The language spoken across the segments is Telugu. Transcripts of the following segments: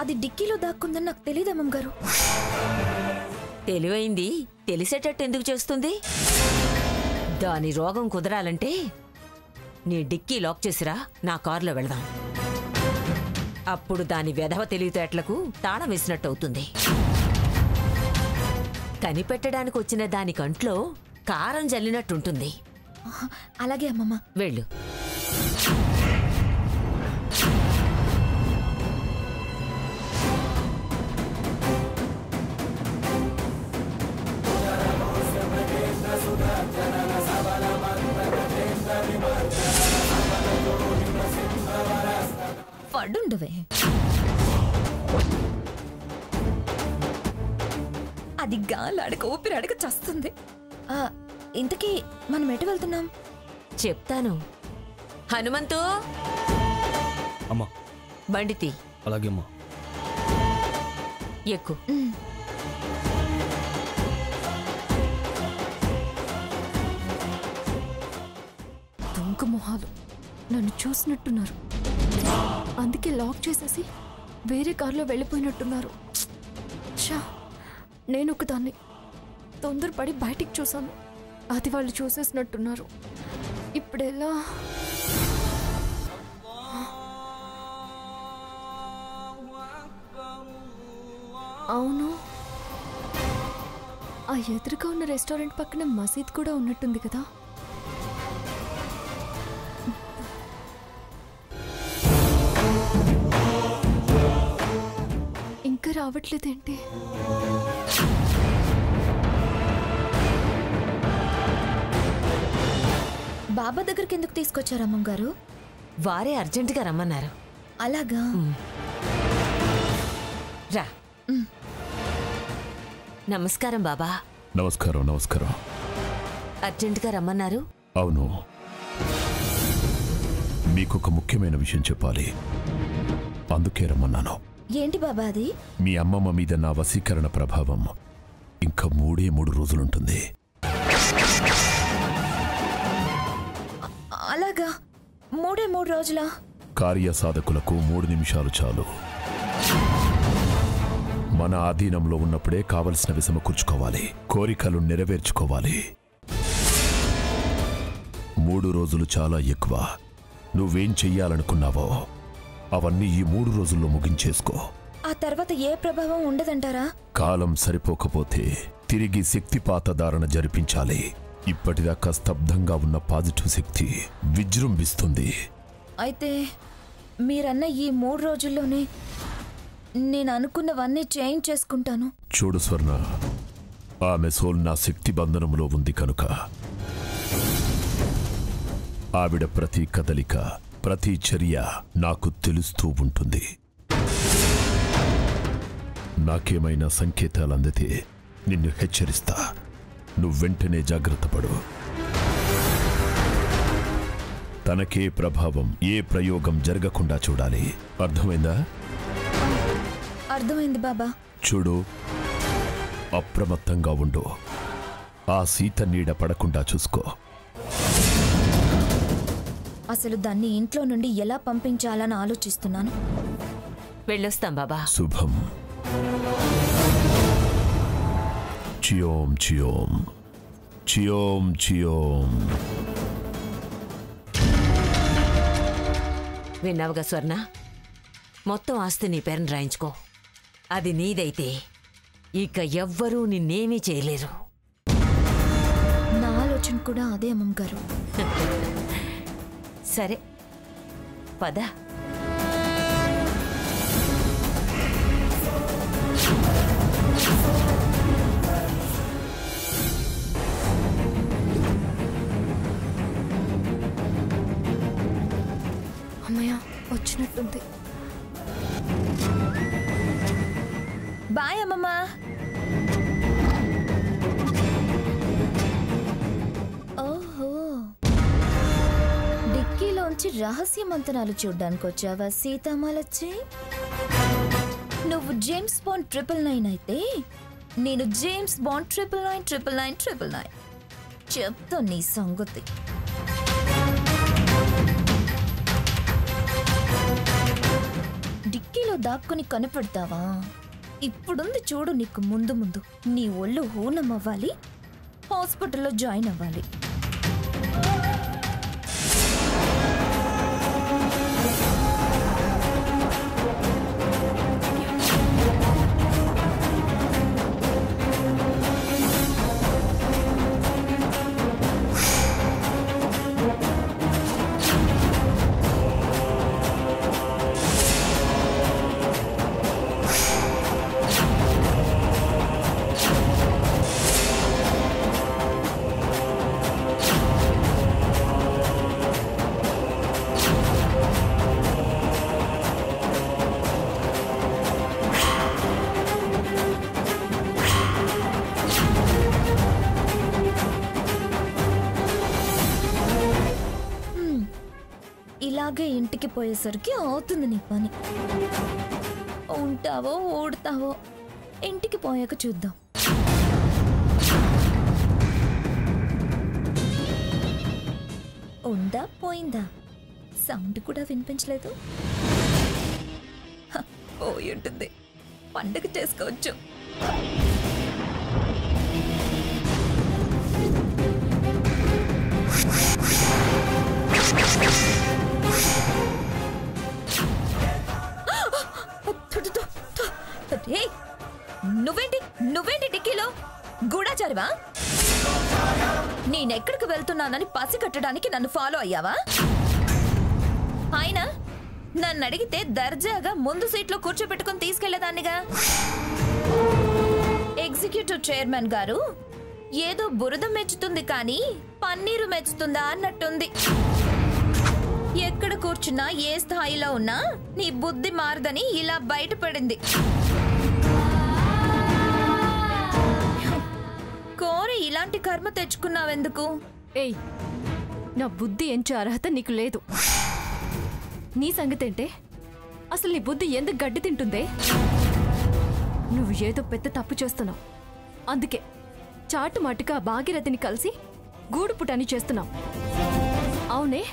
అది డిక్కీలో దాక్కుందని నాకు తెలియదు అమ్మగారు. తెలివైంది తెలిసేటట్టు ఎందుకు చేస్తుంది? దాని రోగం కుదరాలంటే నీ డిక్కీ లాక్ చేసిరా, నా కారులో వెళదాం. అప్పుడు దాని వెధవ తెలివితేటలకు తాళం వేసినట్టు అవుతుంది. కనిపెట్టడానికి వచ్చిన దాని కంట్లో కారం జల్లినట్టుంటుంది. అలాగే అమ్మమ్మ. వెళ్ళు. పడుండవే. అది గాలాడక ఊపిరాడక చస్తుంది. ఇంతకీ మనం ఎటు వెళ్తున్నాం? చెప్తాను. హనుమంతు, అమ్మా బండితి. అలాగే అమ్మా. ఎక్కు. దొంగ మొహాలు నన్ను చూసినట్టున్నారు. అందుకే లాక్ చేసేసి వేరే కారులో వెళ్ళిపోయినట్టున్నారు. నేను ఒకదాన్ని తొందరపడి బయటికి చూసాను. అది వాళ్ళు చూసేసినట్టున్నారు. ఇప్పుడెలా? అవును, ఆ ఎదురుగా ఉన్న రెస్టారెంట్ పక్కన మసీద్ కూడా ఉన్నట్టుంది కదా. ఇంకా రావట్లేదేంటి? బాబా దగ్గరికి ఎందుకు తీసుకొచ్చారు అమ్మగారు? వారే అర్జెంటుగా రమ్మన్నారు. అలాగా? రా. నమస్కారం బాబా. నమస్కారం. నమస్కారం. అర్జెంటుగా రమ్మన్నారు? అవును, మీకొక ముఖ్యమైన విషయం చెప్పాలి, అందుకే రమ్మన్నాను. ఏంటి బాబా అది? మీ అమ్మమ్మ మీద నా వశీకరణ ప్రభావం ఇంకా 3 రోజులుంటుంది. అలాగా? 3 రోజులా? కార్యసాధకులకు 3 నిమిషాలు చాలు. మన ఆధీనంలో ఉన్నప్పుడే కావలసినవి సమకూర్చుకోవాలి, కోరికలు నెరవేర్చుకోవాలి. 3 రోజులు చాలా ఎక్కువ. నువ్వేం చెయ్యాలనుకున్నావో అవన్నీ ఈ 3 రోజుల్లో ముగించేసుకో. ఆ తర్వాత ఏ ప్రభావం ఉండదంటారా? కాలం సరిపోకపోతే తిరిగి శక్తిపాత ధారణ జరిపించాలి. ఇప్పటిదాకా స్తబ్దంగా ఉన్న పాజిటివ్ శక్తి విజృంభిస్తుంది. అయితే మీరన్న ఈ 3 రోజుల్లోనే నేను అనుకున్నవన్నీ చేంజ్ చేసుకుంటాను. చూడు స్వర్ణ, ఆమె సోల్ నా శక్తి బంధనంలో ఉంది కనుక ఆవిడ ప్రతి కదలిక, ప్రతి చర్య నాకు తెలుస్తూ ఉంటుంది. నాకేమైనా సంకేతాలు అందితే నిన్ను హెచ్చరిస్తా. నువ్వు వెంటనే జాగ్రత్త పడు. తనకే ప్రభావం, ఏ ప్రయోగం జరగకుండా చూడాలి. అర్థమైందా? అర్థమైంది బాబా. చూడు, అప్రమత్తంగా ఉండు. ఆ సీత నీడ పడకుండా చూసుకో. అసలు దాన్ని ఇంట్లో నుండి ఎలా పంపించాలని ఆలోచిస్తున్నాను. వెళ్ళొస్తాం బాబా. శుభం. చియోం చియోం చియోం చియోం. విన్నావుగా స్వర్ణ, మొత్తం ఆస్తి నీ పేరును రాయించుకో. అది నీదైతే ఇక ఎవ్వరూ నిన్నేమీ చేయలేరు. నా ఆలోచన కూడా అదే అమ్మగారు. సరే పద. అమ్మయ్య, వచ్చినట్టుంది. బాయ్ అమ్మమ్మ. ఓహో, డిక్కీలోంచి రహస్య మంతనాలు చూడ్డానికి వచ్చావా సీతామాలచ్చి? నువ్వు జేమ్స్ బాండ్ 999 అయితే నేను జేమ్స్ బాండ్ 9999999. చెప్తా నీ సంగతి. డిక్కీలో డిక్కీలో దాక్కుని కనపడతావా? ఇప్పుడుంది చూడు నీకు ముందు ముందు. నీ ఒళ్ళు హూనం అవ్వాలి, హాస్పిటల్లో జాయిన్ అవ్వాలి. ఇలాగే ఇంటికి పోయేసరికి అవుతుంది నీ పని. ఉంటావో ఊడతావో ఇంటికి పోయాక చూద్దాం. ఉందా పోయిందా? సౌండ్ కూడా వినిపించలేదు. పోయి ఉంటుంది, పండగ చేసుకోవచ్చు. నువ్వేంటి డిక్కీలో గూఢాచారివా? నేనెక్కడికి వెళ్తున్నానని పసి కట్టడానికి నన్ను ఫాలో అయ్యావా? అయినా నన్ను అడిగితే దర్జాగా ముందు సీట్లో కూర్చోబెట్టుకుని తీసుకెళ్లేదాన్నిగా. ఎగ్జిక్యూటివ్ చైర్మన్ గారు ఏదో బురద మెచ్చుతుంది కానీ పన్నీరు మెచ్చుతుందా అన్నట్టుంది. ఎక్కడ కూర్చున్నా ఏ స్థాయిలో ఉన్నా నీ బుద్ధి మారదని ఇలా బయటపడింది. కోరి ఇలాంటి కర్మ తెచ్చుకున్నావెందుకు? ఏయ్, నా బుద్ధి ఎంచే అర్హత నీకు లేదు. నీ సంగతేంటే? అసలు నీ బుద్ధి ఎందుకు గడ్డి తింటుందే? నువ్వు ఏదో పెద్ద తప్పు చేస్తున్నావు. అందుకే చాటుమాటుగా భాగీరథిని కలిసి గూడుపుటని చేస్తున్నావు. అవునే,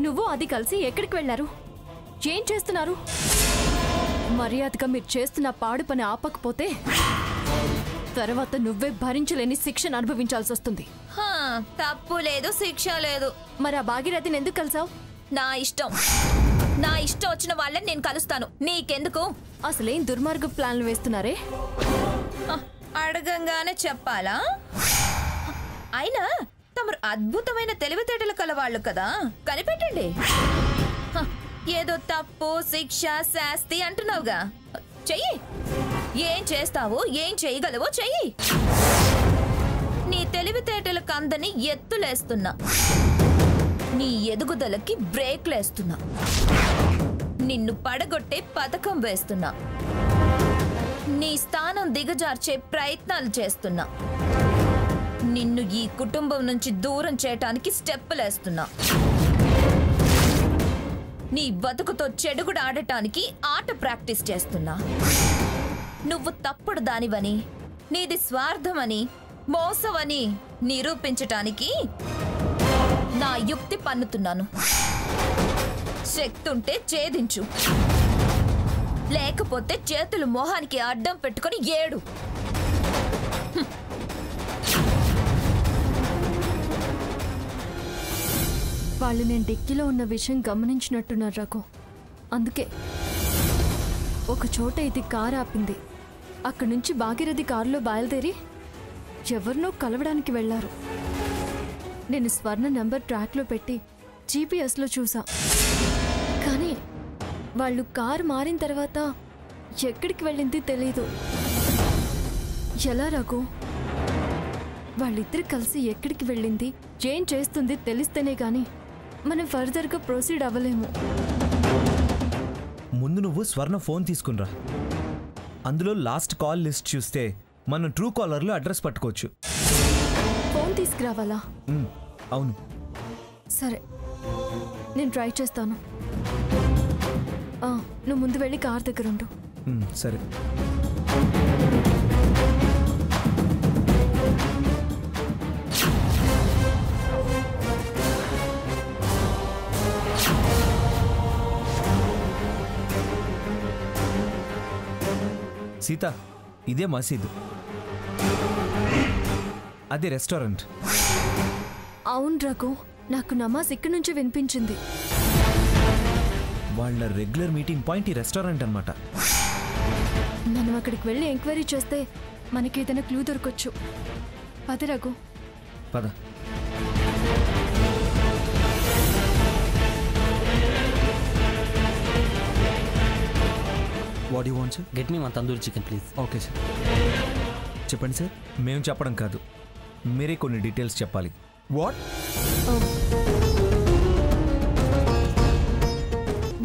నువ్వు అది కలిసి ఎక్కడికి వెళ్లారు? ఏం చేస్తున్నారు? మర్యాదగా మీరు చేస్తున్న పాడు పని ఆపకపోతే తర్వాత నువ్వే భరించలేని శిక్షను అనుభవించాల్సి వస్తుంది. తప్పు లేదు, శిక్ష లేదు. మరి ఆ భాగీరథిని ఎందుకు కలిసావు? నా ఇష్టం వచ్చిన వాళ్ళని నేను కలుస్తాను, నీకెందుకు? అసలేం దుర్మార్గ ప్లాన్లు వేస్తున్నారే? అడగంగానే చెప్పాలా? అయినా తమరు అద్భుతమైన తెలివితేటలు కలవాళ్ళు కదా, కనిపెట్టండి. ఏదో తప్పు శిక్ష శాస్తి అంటున్నావుగా, చెయ్యి. ఏం చేస్తావో ఏం చేయగలవో చెయ్యి. నీ తెలివితేటలకు అందని ఎత్తులేస్తున్నా, నీ ఎదుగుదలకి బ్రేక్లేస్తున్నా, నిన్ను పడగొట్టే పథకం వేస్తున్నా, నీ స్థానం దిగజార్చే ప్రయత్నాలు చేస్తున్నా, నిన్ను ఈ కుటుంబం నుంచి దూరం చేయటానికి స్టెప్పులేస్తున్నా, నీ బతుకుతో చెడుగుడు ఆడటానికి ఆట ప్రాక్టీస్ చేస్తున్నా. నువ్వు తప్పుడు దానివని, నీది స్వార్థమని, మోసమని నిరూపించటానికి నా యుక్తి పన్నుతున్నాను. శక్తుంటే ఛేదించు, లేకపోతే చేతులు మొహానికి అడ్డం పెట్టుకొని ఏడు. వాళ్ళు నేను డిక్కీలో ఉన్న విషయం గమనించినట్టున్నారు రఘు. అందుకే ఒక చోట ఇది కారు ఆపింది. అక్కడి నుంచి భాగీరథి కారులో బయలుదేరి ఎవరినో కలవడానికి వెళ్లారు. నేను స్వర్ణ నంబర్ ట్రాక్లో పెట్టి జీపీఎస్లో చూసా. కానీ వాళ్ళు కారు మారిన తర్వాత ఎక్కడికి వెళ్ళింది తెలీదు. ఎలా రఘు? వాళ్ళిద్దరు కలిసి ఎక్కడికి వెళ్ళింది, ఏం చేస్తుంది తెలిస్తేనే గాని మనం ఫర్దర్గా ప్రొసీడ్ అవ్వలేము. ముందు నువ్వు స్వర్ణ ఫోన్ తీసుకునిరా. అందులో లాస్ట్ కాల్ లిస్ట్ చూస్తే మనం ట్రూ కాలర్లో అడ్రస్ పట్టుకోవచ్చు. ఫోన్ తీసుకురావాలా? అవును. సరే, నేను ట్రై చేస్తాను. నువ్వు ముందు వెళ్ళి కార్ దగ్గర ఉండు. సరే. సీత, ఇదే మసీదు, అది రెస్టారెంట్. అవును రఘు, నాకు నమాజ్ ఇక్కడి నుంచి వినిపించింది. వాళ్ళ రెగ్యులర్ మీటింగ్ పాయింట్ ఈ రెస్టారెంట్ అన్నమాట. మనం అక్కడికి వెళ్ళి ఎంక్వైరీ చేస్తే మనకి ఏదైనా క్లూ దొరకొచ్చు. పద రఘు. పద. What you want sir? Get me 1 tandoori chicken please. Okay sir. చెప్పండి సార్. మేము చెప్పడం కాదు, మీరే కొన్ని డీటెయిల్స్ చెప్పాలి. వాట్?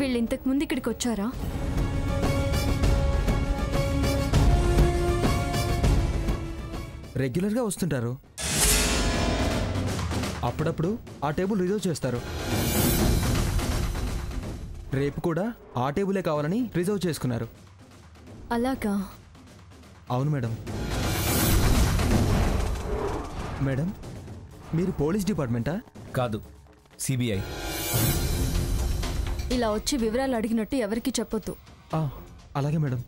వీళ్ళు ఇంతకు ముందు ఇక్కడికి వచ్చారా? రెగ్యులర్గా వస్తుంటారు. అప్పుడప్పుడు ఆ టేబుల్ రిజర్వ్ చేస్తారు. రేపు కూడా ఆ టేబులే కావాలని రిజర్వ్ చేసుకున్నారు. అలాగా? అవును మేడం. మేడం, మీరు పోలీస్ డిపార్ట్మెంటా? కాదు, సిబిఐ. ఇలా వచ్చి వివరాలు అడిగినట్టు ఎవరికి చెప్పొద్దు. అలాగే మేడం.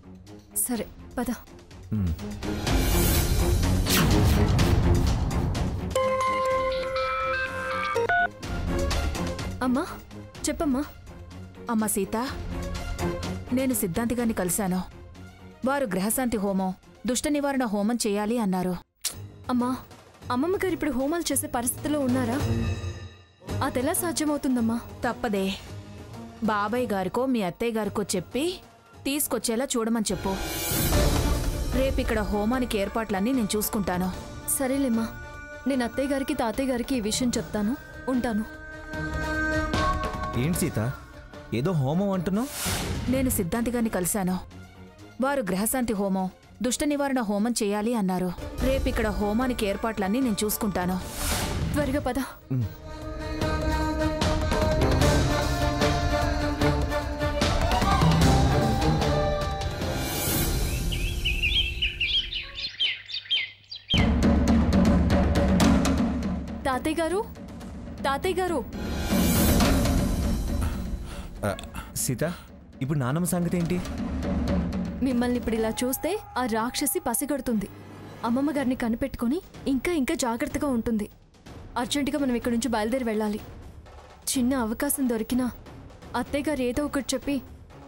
సరే పద. అమ్మా చెప్పమ్మా. అమ్మా సీత, నేను సిద్ధాంతి గారిని కలిశాను. వారు గ్రహశాంతి హోమం, దుష్ట నివారణ హోమం చేయాలి అన్నారు. అమ్మా, అమ్మమ్మ గారు ఇప్పుడు హోమాలు చేసే పరిస్థితిలో ఉన్నారా? అదెలా సాధ్యమవుతుందమ్మా? తప్పదే. బాబాయ్ గారికో మీ అత్తయ్య గారికో చెప్పి తీసుకొచ్చేలా చూడమని చెప్పు. రేపిక్కడ హోమానికి ఏర్పాట్లన్నీ నేను చూసుకుంటాను. సరేలేమ్మా, నేను అత్తయ్య గారికి తాతయ్య గారికి ఈ విషయం చెప్తాను. ఉంటాను. ఏంటి సీత, ఏదో హోమం అంటున్నావు? నేను సిద్ధాంతి గారిని కలిశాను. వారు గ్రహశాంతి హోమం, దుష్ట నివారణ హోమం చేయాలి అన్నారు. రేపిక్కడ హోమానికి ఏర్పాట్లన్నీ నేను చూసుకుంటాను. త్వరగా పద. తాతయ్య గారు, తాతయ్య గారు. సీత, ఇప్పుడు నానమ్మ సంగతి ఏంటి? మిమ్మల్ని ఇప్పుడు ఇలా చూస్తే ఆ రాక్షసి పసిగడుతుంది. అమ్మమ్మ గారిని కనిపెట్టుకుని ఇంకా ఇంకా జాగ్రత్తగా ఉంటుంది. అర్జెంటుగా మనం ఇక్కడి నుంచి బయలుదేరి వెళ్ళాలి. చిన్న అవకాశం దొరికినా అత్తయ్య గారు ఏదో ఒకటి చెప్పి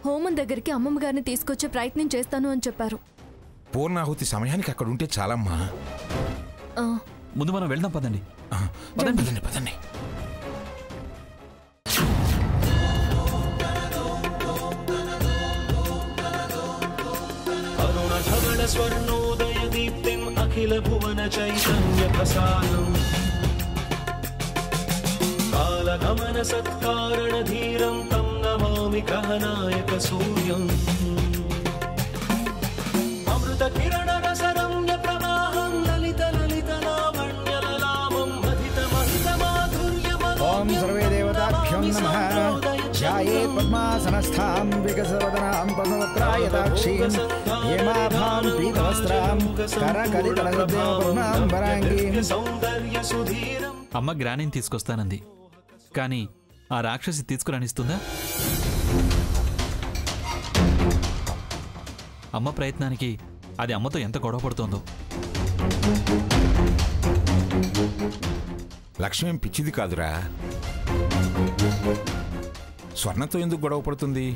హోమం దగ్గరికి అమ్మమ్మ గారిని తీసుకొచ్చే ప్రయత్నం చేస్తాను అని చెప్పారు. పూర్ణాహుతి సమయానికి అక్కడ ఉంటే చాలమ్మా. ముందు మనం వెళ్దాం. పదండి. పదండి పదండి. స్వర్ణోదయ దీప్తిం అఖిల భువన చైతన్య ప్రసాదం కాలగమన సత్కారణ ధీరం తం నమామి కహనాయక సూర్యం అమృత కిరణ రసరమ్య ప్రవాహం లలిత లలిత లావణ్య లలామం మధిత మహిత మాధుర్యమనోజ్ఞం. ఓం సర్వే దేవతాభ్యం నమః. ధ్యాయేత్ పద్మాసనస్థాం వికసవదనాం పద్మవక్త్రాయతాక్షీం హేమాభాం పీతవస్త్రాం కరకలితలగద్దేవపద్మాం వరాంగీం. అమ్మ గ్రానీని తీసుకొస్తానంది, కానీ ఆ రాక్షసి తీసుకురానిస్తుందా? అమ్మ ప్రయత్నానికి అది అమ్మతో ఎంత గొడవ పడుతోందో. లక్ష్మీ పిచ్చిది కాదురా. స్వర్ణతో ఎందుకు గొడవ పడుతుంది?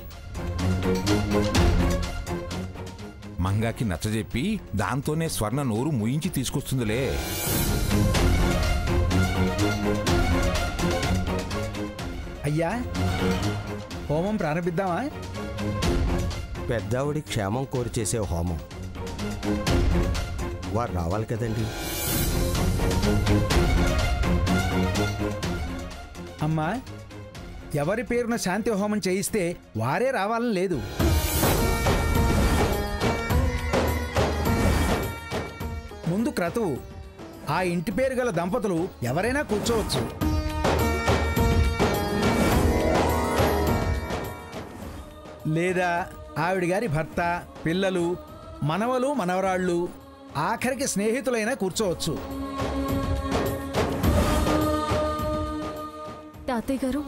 మంగాకి నచ్చజెప్పి దాంతోనే స్వర్ణ నోరు ముయించి తీసుకొస్తుందిలే. అయ్యా, హోమం ప్రారంభిద్దామా? పెద్దావిడి క్షేమం కోరి చేసే హోమం, వారు రావాలి కదండి. అమ్మా, ఎవరి పేరున శాంతి హోమం చేయిస్తే వారే రావాలని లేదు. ముందు క్రతువు, ఆ ఇంటి పేరు గల దంపతులు ఎవరైనా కూర్చోవచ్చు. లేదా ఆవిడ గారి భర్త, పిల్లలు, మనవలు, మనవరాళ్ళు, ఆఖరికి స్నేహితులైనా కూర్చోవచ్చు. తాతయ్య గారు,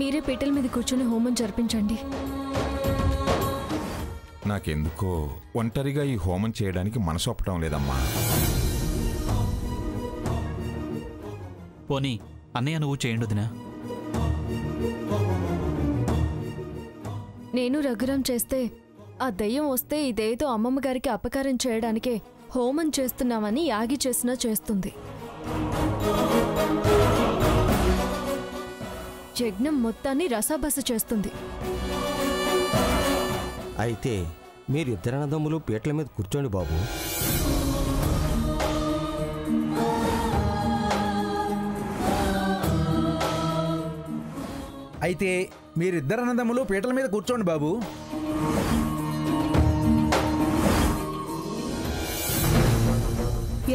మీరే పీటల మీద కూర్చొని హోమం జరిపించండి. నాకెందుకో ఒంటరిగా ఈ హోమం చేయడానికి మనసు ఒప్పటం లేదమ్మా. పోనీ అన్నయ్య నువ్వు చేయండి వదినా. నేను రఘురాం చేస్తే ఆ దయ్యం వస్తే ఇదేదో అమ్మమ్మ గారికి అపకారం చేయడానికే హోమం చేస్తున్నామని యాగి చేసినా చేస్తుంది. యజ్ఞం మొత్తాన్ని రసాబస చేస్తుంది. అయితే మీరిద్దరు అన్నదమ్ములు పీటల మీద కూర్చోండి బాబు. అయితే మీరిద్దరు అన్నదమ్ములు పీటల మీద కూర్చోండి బాబు.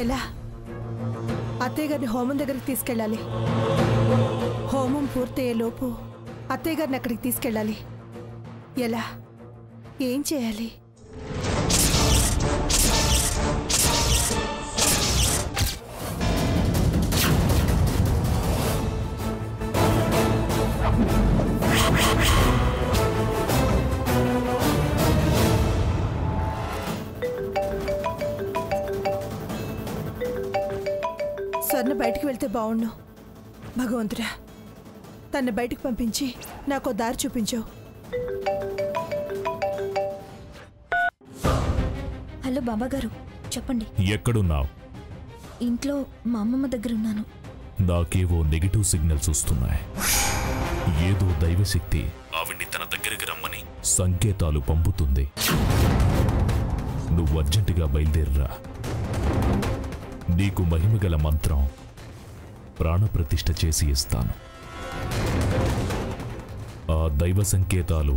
ఎలా? అత్తయ్య గారిని హోమం దగ్గరికి తీసుకెళ్ళాలి. హోమం పూర్తయ్యే లోపు అత్తయ్య గారిని అక్కడికి తీసుకెళ్ళాలి. ఎలా? ఏం చేయాలి? స్వర్ణ బయటికి వెళ్తే బావుండు. భగవంతుడా, తన్ని బయటికి పంపించి నాకు దారి చూపించావు. హలో బాబా గారు, చెప్పండి. ఎక్కడున్నావు? ఇంట్లో మా అమ్మమ్మ దగ్గర ఉన్నాను. నాకేవో నెగిటివ్ సిగ్నల్స్ వస్తున్నాయి. ఏదో దైవశక్తి ఆవిడ్ని తన దగ్గరికి రమ్మని సంకేతాలు పంపుతుంది. నువ్వు అర్జెంటుగా బయలుదేరరా. నీకు మహిమగల మంత్రం ప్రాణప్రతిష్ఠ చేసి ఇస్తాను. ఆ దైవ సంకేతాలు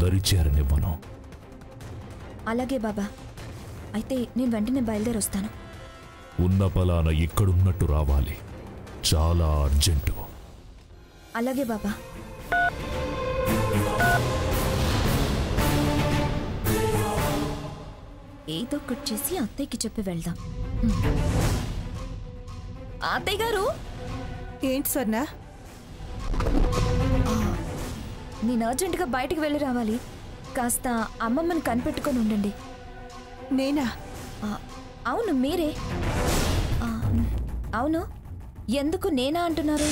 దరిచేరనివ్వను. అలాగే బాబా, అయితే నేను వెంటనే బయలుదేరొస్తాను. ఉన్న పలాన ఇక్కడున్నట్టు రావాలి. చాలా అర్జెంటు. అలాగే బాబా. ఏదో ఒకటి చేసి అత్తయ్యకి చెప్పి వెళ్దాం. అత్తయ్య గారు. ఏంటి స్వర్ణ? నేను అర్జెంటుగా బయటికి వెళ్ళి రావాలి. కాస్త అమ్మమ్మని కనిపెట్టుకొని ఉండండి. నేనా? అవును, మీరే. అవును, ఎందుకు నేనా అంటున్నారు?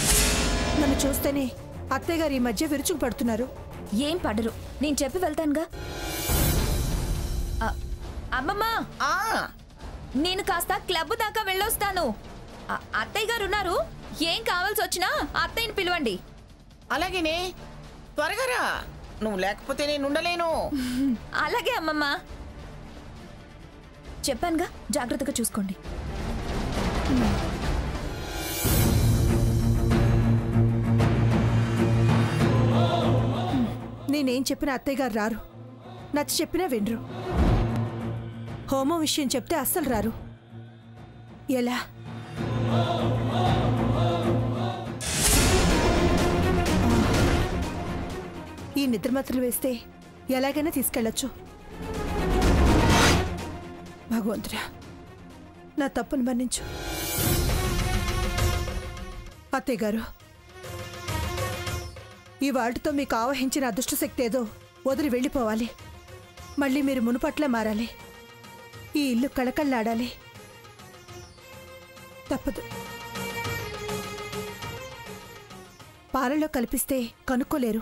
నన్ను చూస్తేనే అత్తయ్య గారు ఈ మధ్య విరుచుకు పడుతున్నారు. ఏం పడరు, నేను చెప్పి వెళ్తానుగా. అమ్మమ్మ, నేను కాస్త క్లబ్ దాకా వెళ్ళొస్తాను. అత్తయ్య గారు ఉన్నారు. ఏం కావాల్సి వచ్చినా అత్తయ్యని పిలవండి. అలాగేనే, త్వరగా రా. నువ్వు లేకపోతే నేను ఉండలేను. అలాగే అమ్మమ్మ. చెప్పానుగా, జాగ్రత్తగా చూసుకోండి. నేనేం చెప్పినా అత్తయ్య గారు రారు. నచ్చ చెప్పినా వినరు. హోమం విషయం చెప్తే అస్సలు రారు. ఎలా? ఈ నిద్రమాత్రలు వేస్తే ఎలాగైనా తీసుకెళ్ళొచ్చు. భగవంతుడా, నా తప్పును మన్నించు. అత్తయ్య గారు, ఈ వాటితో మీకు ఆవహించిన అదృష్ట శక్తి ఏదో వదిలి వెళ్ళిపోవాలి. మళ్ళీ మీరు మునుపట్లే మారాలి. ఈ ఇల్లు కళకళలాడాలి. తప్పదు. పాలలో కలిపిస్తే కనుక్కోలేరు.